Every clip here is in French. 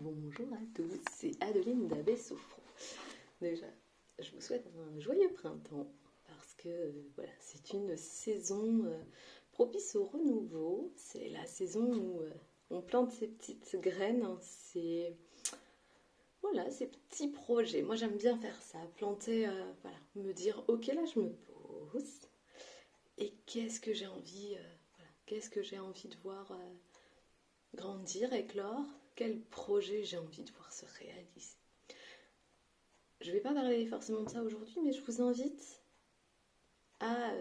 Bonjour à tous, c'est Adeline d'Abbé-Sophro. Déjà, je vous souhaite un joyeux printemps parce que voilà, c'est une saison propice au renouveau. C'est la saison où on plante ses petites graines, hein. C'est voilà, ces petits projets. Moi, j'aime bien faire ça, planter, voilà, me dire ok, là, je me pose et qu'est-ce que j'ai envie, voilà, qu'est-ce que j'ai envie de voir grandir, éclore, quel projet j'ai envie de voir se réaliser. Je ne vais pas parler forcément de ça aujourd'hui, mais je vous invite à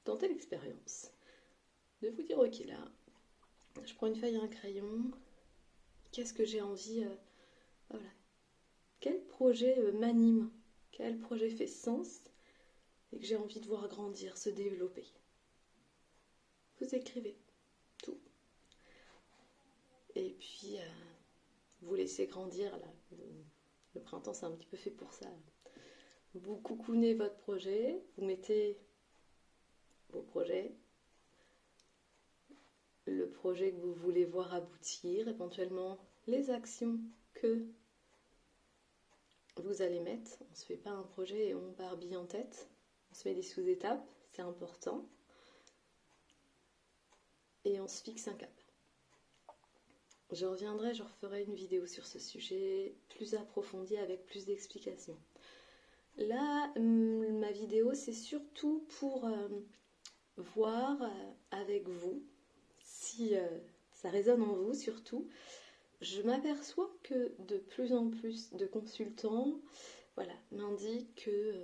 tenter l'expérience. De vous dire, ok là, je prends une feuille et un crayon, qu'est-ce que j'ai envie, voilà. Quel projet m'anime, quel projet fait sens et que j'ai envie de voir grandir, se développer. Vous écrivez tout. Et puis, vous laissez grandir là. Le printemps, c'est un petit peu fait pour ça. Vous coucounez votre projet, vous mettez vos projets, le projet que vous voulez voir aboutir, éventuellement les actions que vous allez mettre. On ne se fait pas un projet et on barbille en tête, on se met des sous-étapes, c'est important, et on se fixe un cap. Je reviendrai, je referai une vidéo sur ce sujet plus approfondie avec plus d'explications. Là, ma vidéo, c'est surtout pour voir avec vous si ça résonne en vous surtout. Je m'aperçois que de plus en plus de consultants voilà, m'indiquent que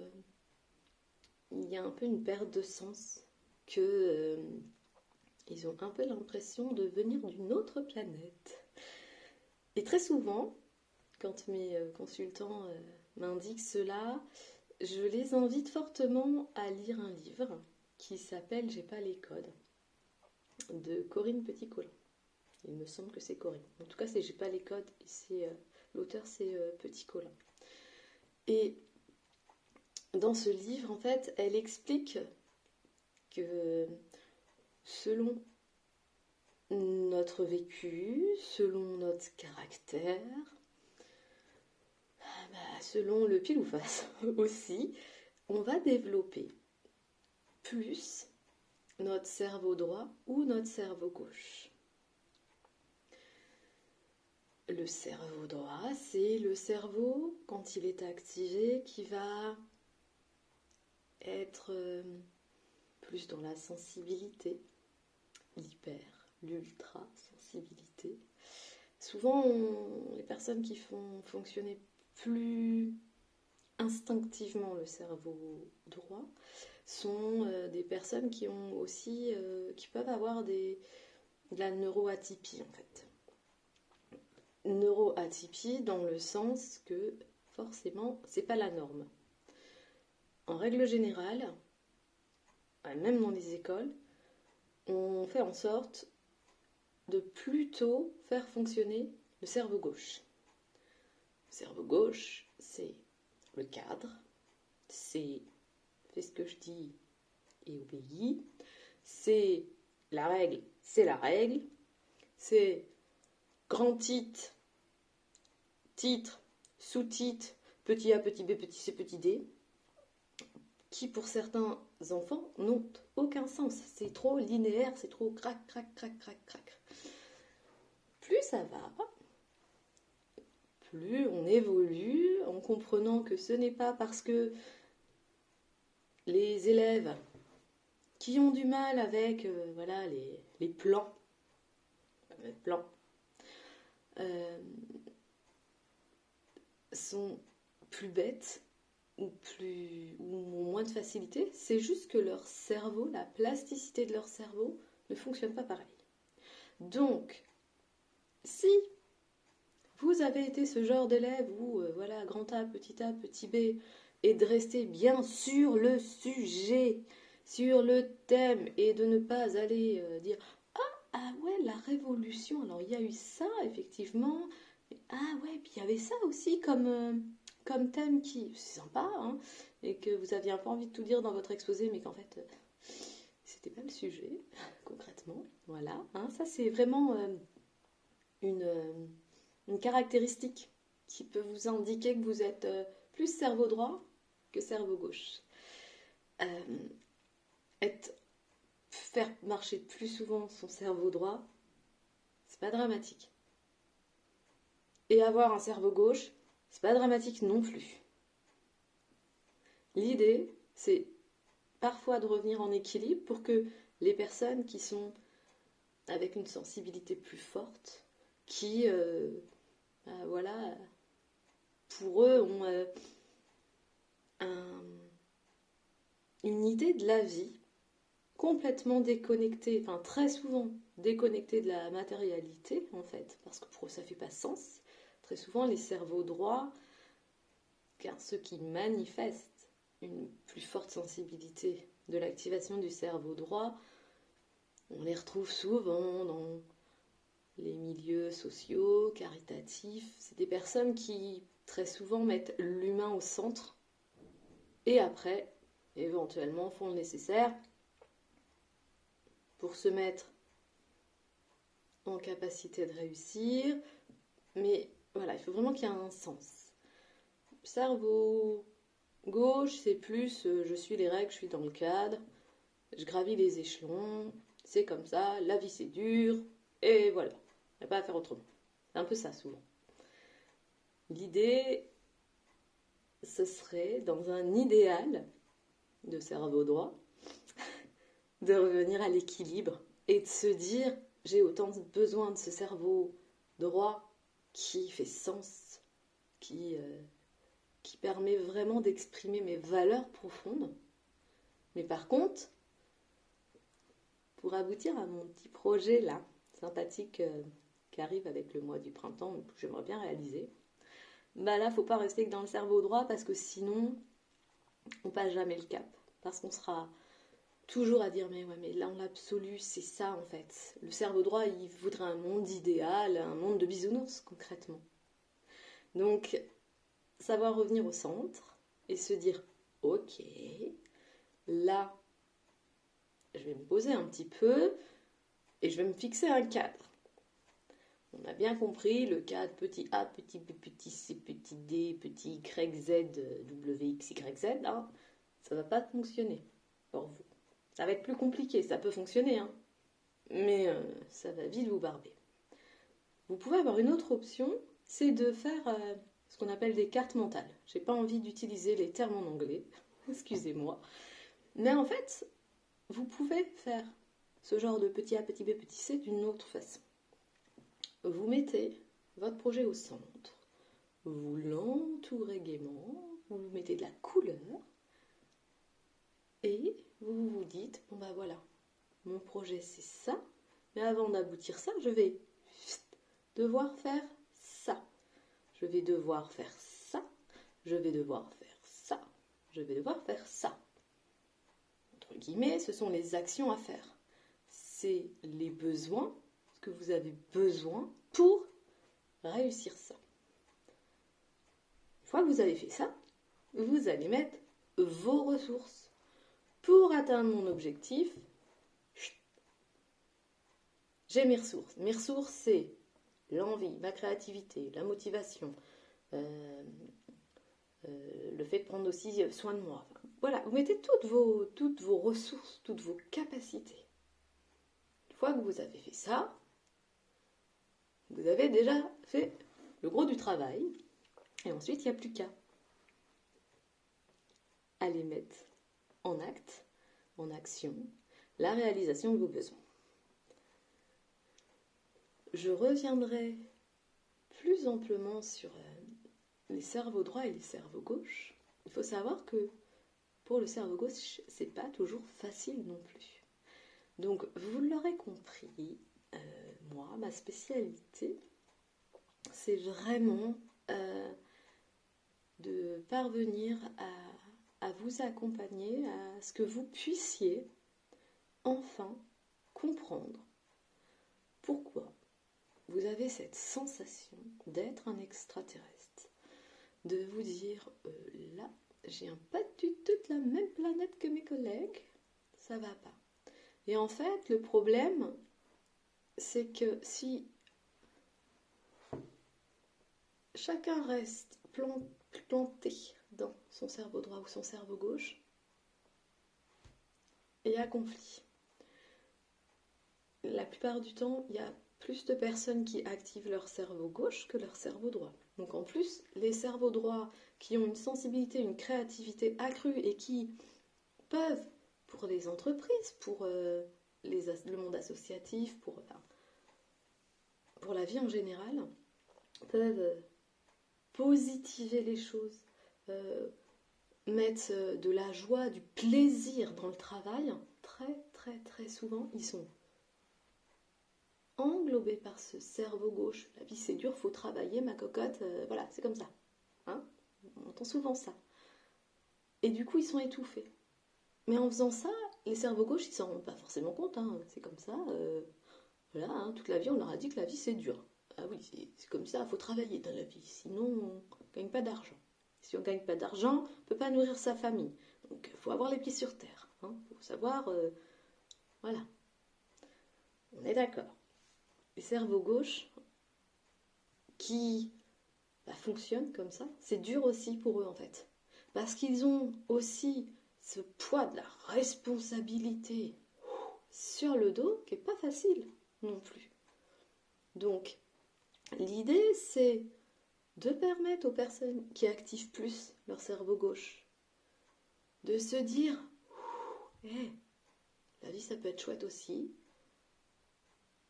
il y a un peu une perte de sens, que ils ont un peu l'impression de venir d'une autre planète. Et très souvent, quand mes consultants m'indiquent cela, je les invite fortement à lire un livre qui s'appelle J'ai pas les codes de Corinne Petit-Colin. Il me semble que c'est Corinne. En tout cas, c'est J'ai pas les codes et l'auteur c'est Petit-Colin. Et dans ce livre, en fait, elle explique que selon notre vécu, selon notre caractère, selon le pile ou face aussi, on va développer plus notre cerveau droit ou notre cerveau gauche. Le cerveau droit, c'est le cerveau, quand il est activé, qui va être plus dans la sensibilité, l'hyper, l'ultra-sensibilité. Souvent, les personnes qui font fonctionner plus instinctivement le cerveau droit sont des personnes qui ont aussi, qui peuvent avoir de la neuroatypie en fait. Neuroatypie dans le sens que forcément c'est pas la norme. En règle générale, même dans les écoles, on fait en sorte de plutôt faire fonctionner le cerveau gauche. Le cerveau gauche, c'est le cadre, c'est fais ce que je dis et obéis, c'est la règle, c'est grand titre, titre, sous-titre, petit a, petit b, petit c, petit d, qui pour certains enfants n'ont aucun sens. C'est trop linéaire, c'est trop crac, crac, crac, crac, crac. Plus ça va, plus on évolue en comprenant que ce n'est pas parce que les élèves qui ont du mal avec voilà, les plans sont plus bêtes ou ont moins de facilité, c'est juste que leur cerveau, la plasticité de leur cerveau ne fonctionne pas pareil. Donc, si vous avez été ce genre d'élève où, voilà, grand A, petit B, et de rester bien sur le sujet, sur le thème, et de ne pas aller dire « Ah ouais, la révolution, alors il y a eu ça, effectivement, ah ouais, puis il y avait ça aussi comme thème qui... C'est sympa, hein, et que vous aviez un peu envie de tout dire dans votre exposé, mais qu'en fait, c'était pas le sujet, concrètement, voilà. Hein, ça, c'est vraiment une une caractéristique qui peut vous indiquer que vous êtes plus cerveau droit que cerveau gauche. Faire marcher plus souvent son cerveau droit, c'est pas dramatique. Et avoir un cerveau gauche, c'est pas dramatique non plus. L'idée, c'est parfois de revenir en équilibre pour que les personnes qui sont avec une sensibilité plus forte, qui, voilà, pour eux, ont une idée de la vie complètement déconnectée, enfin très souvent déconnectée de la matérialité, en fait, parce que pour eux, ça fait pas sens. Très souvent, les cerveaux droits, car ceux qui manifestent une plus forte sensibilité de l'activation du cerveau droit, on les retrouve souvent dans les milieux sociaux, caritatifs. C'est des personnes qui, très souvent, mettent l'humain au centre et après, éventuellement, font le nécessaire pour se mettre en capacité de réussir. Mais voilà, il faut vraiment qu'il y ait un sens. Cerveau gauche, c'est plus je suis les règles, je suis dans le cadre, je gravis les échelons, c'est comme ça, la vie c'est dur, et voilà, il n'y a pas à faire autrement. C'est un peu ça souvent. L'idée, ce serait, dans un idéal de cerveau droit, de revenir à l'équilibre et de se dire, j'ai autant besoin de ce cerveau droit qui fait sens, qui permet vraiment d'exprimer mes valeurs profondes. Mais par contre, pour aboutir à mon petit projet là, sympathique, qui arrive avec le mois du printemps, que j'aimerais bien réaliser, bah là, faut pas rester que dans le cerveau droit parce que sinon, on passe jamais le cap. Parce qu'on sera toujours à dire, mais ouais, mais là, en l'absolu, c'est ça en fait. Le cerveau droit, il voudrait un monde idéal, un monde de bisounours, concrètement. Donc, savoir revenir au centre et se dire, ok, là, je vais me poser un petit peu et je vais me fixer un cadre. On a bien compris, le cadre petit a, petit b, petit c, petit d, petit y, z, w, x, y, z, hein, ça va pas fonctionner pour vous. Ça va être plus compliqué, ça peut fonctionner, hein, mais ça va vite vous barber. Vous pouvez avoir une autre option, c'est de faire ce qu'on appelle des cartes mentales. J'ai pas envie d'utiliser les termes en anglais, excusez-moi. Mais en fait, vous pouvez faire ce genre de petit a, petit b, petit c d'une autre façon. Vous mettez votre projet au centre, vous l'entourez gaiement, vous mettez de la couleur et vous vous dites, bon bah voilà, mon projet c'est ça, mais avant d'aboutir ça, je vais devoir faire ça, je vais devoir faire ça, je vais devoir faire ça, je vais devoir faire ça. Entre guillemets, ce sont les actions à faire. C'est les besoins, ce que vous avez besoin pour réussir ça. Une fois que vous avez fait ça, vous allez mettre vos ressources. Pour atteindre mon objectif, j'ai mes ressources. Mes ressources, c'est l'envie, la créativité, la motivation, le fait de prendre aussi soin de moi. Voilà, vous mettez toutes vos ressources, toutes vos capacités. Une fois que vous avez fait ça, vous avez déjà fait le gros du travail. Et ensuite, il n'y a plus qu'à aller mettre en acte, en action, la réalisation de vos besoins. Je reviendrai plus amplement sur les cerveaux droits et les cerveaux gauches. Il faut savoir que pour le cerveau gauche, c'est pas toujours facile non plus. Donc, vous l'aurez compris, moi, ma spécialité, c'est vraiment de parvenir à vous accompagner, à ce que vous puissiez enfin comprendre pourquoi vous avez cette sensation d'être un extraterrestre, de vous dire là, j'ai pas du tout la même planète que mes collègues, ça va pas. Et en fait, le problème, c'est que si chacun reste planté dans son cerveau droit ou son cerveau gauche, il y a conflit. La plupart du temps, il y a plus de personnes qui activent leur cerveau gauche que leur cerveau droit. Donc en plus, les cerveaux droits qui ont une sensibilité, une créativité accrue et qui peuvent, pour les entreprises, pour le monde associatif, pour la vie en général, peuvent positiver les choses, mettre de la joie, du plaisir dans le travail. Très très très souvent, ils sont englobés par ce cerveau gauche. La vie c'est dur, faut travailler, ma cocotte, voilà, c'est comme ça. Hein, on entend souvent ça. Et du coup, ils sont étouffés. Mais en faisant ça, les cerveaux gauches, ils s'en rendent pas forcément compte. Hein. C'est comme ça. Voilà, hein, toute la vie, on leur a dit que la vie c'est dur. Ah oui, c'est comme ça, il faut travailler dans la vie. Sinon, on ne gagne pas d'argent. Si on ne gagne pas d'argent, on ne peut pas nourrir sa famille. Donc, il faut avoir les pieds sur terre. Il faut savoir... voilà. On est d'accord. Les cerveaux gauches qui fonctionnent comme ça, c'est dur aussi pour eux en fait. Parce qu'ils ont aussi ce poids de la responsabilité sur le dos qui n'est pas facile non plus. Donc, l'idée c'est de permettre aux personnes qui activent plus leur cerveau gauche de se dire hey, la vie ça peut être chouette aussi.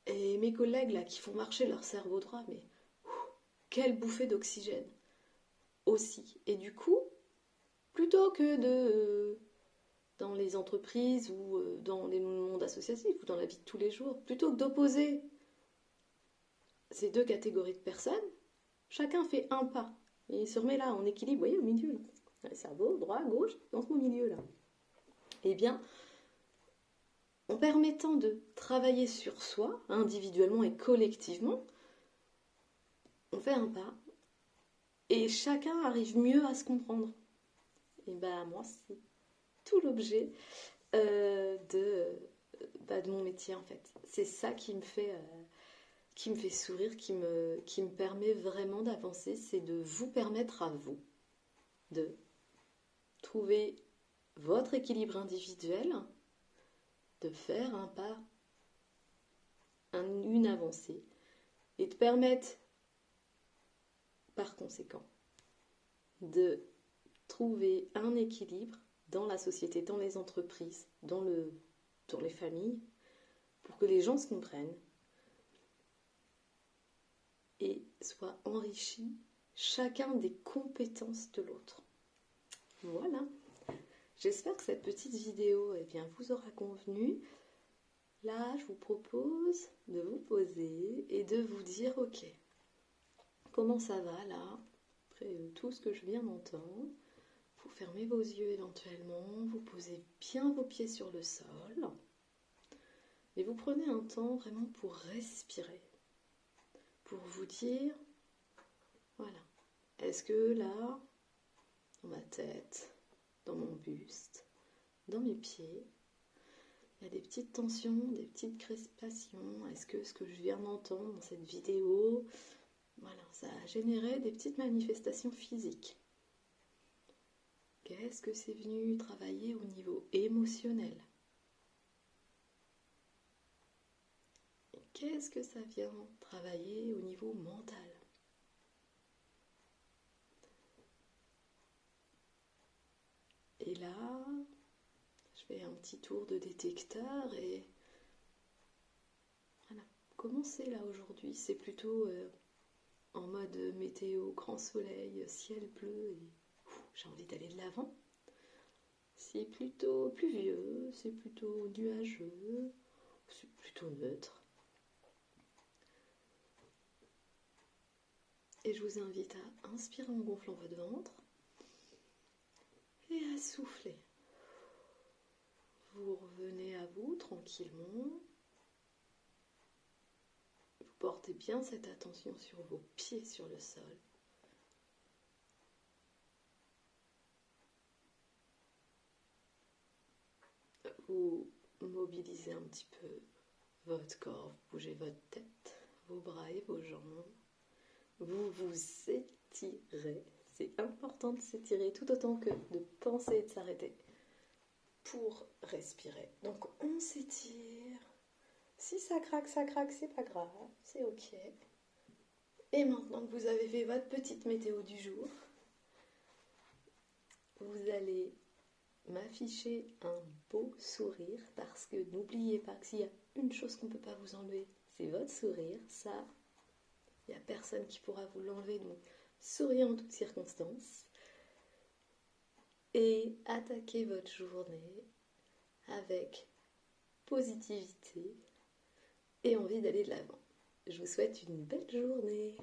Et mes collègues là qui font marcher leur cerveau droit, mais quelle bouffée d'oxygène aussi. Et du coup, plutôt que dans les entreprises ou dans les mondes associatifs ou dans la vie de tous les jours, plutôt que d'opposer ces deux catégories de personnes, chacun fait un pas. Et il se remet là en équilibre, vous voyez, au milieu. Là. Le cerveau, droit, gauche, dans ce milieu là. Eh bien, en permettant de travailler sur soi, individuellement et collectivement, on fait un pas et chacun arrive mieux à se comprendre. Et ben moi, c'est tout l'objet de mon métier en fait. C'est ça qui me fait sourire, qui me permet vraiment d'avancer, c'est de vous permettre à vous de trouver votre équilibre individuel, de faire un pas, une avancée, et de permettre par conséquent de trouver un équilibre dans la société, dans les entreprises, dans les familles, pour que les gens se comprennent et soient enrichis chacun des compétences de l'autre. Voilà. J'espère que cette petite vidéo vous aura convenu. Là, je vous propose de vous poser et de vous dire ok, comment ça va là, après tout ce que je viens d'entendre. Vous fermez vos yeux éventuellement, vous posez bien vos pieds sur le sol et vous prenez un temps vraiment pour respirer, pour vous dire, voilà, est-ce que là, dans ma tête, dans mon buste, dans mes pieds, il y a des petites tensions, des petites crispations, est-ce que ce que je viens d'entendre dans cette vidéo, voilà, ça a généré des petites manifestations physiques. Qu'est-ce que c'est venu travailler au niveau émotionnel? Et qu'est-ce que ça vient travailler au niveau mental? Et là, je fais un petit tour de détecteur et voilà. Comment c'est là aujourd'hui? C'est plutôt en mode météo, grand soleil, ciel bleu et j'ai envie d'aller de l'avant. C'est plutôt pluvieux, c'est plutôt nuageux, c'est plutôt neutre. Et je vous invite à inspirer en gonflant votre ventre et à souffler. Vous revenez à vous tranquillement. Vous portez bien cette attention sur vos pieds sur le sol. Vous mobilisez un petit peu votre corps, vous bougez votre tête, vos bras et vos jambes. Vous vous s'étirer. C'est important de s'étirer tout autant que de penser et de s'arrêter pour respirer. Donc on s'étire. Si ça craque, c'est pas grave, c'est ok. Et maintenant que vous avez fait votre petite météo du jour, vous allez m'afficher un beau sourire parce que n'oubliez pas que s'il y a une chose qu'on ne peut pas vous enlever, c'est votre sourire. Ça, il n'y a personne qui pourra vous l'enlever, donc souriez en toutes circonstances. Et attaquez votre journée avec positivité et envie d'aller de l'avant. Je vous souhaite une belle journée.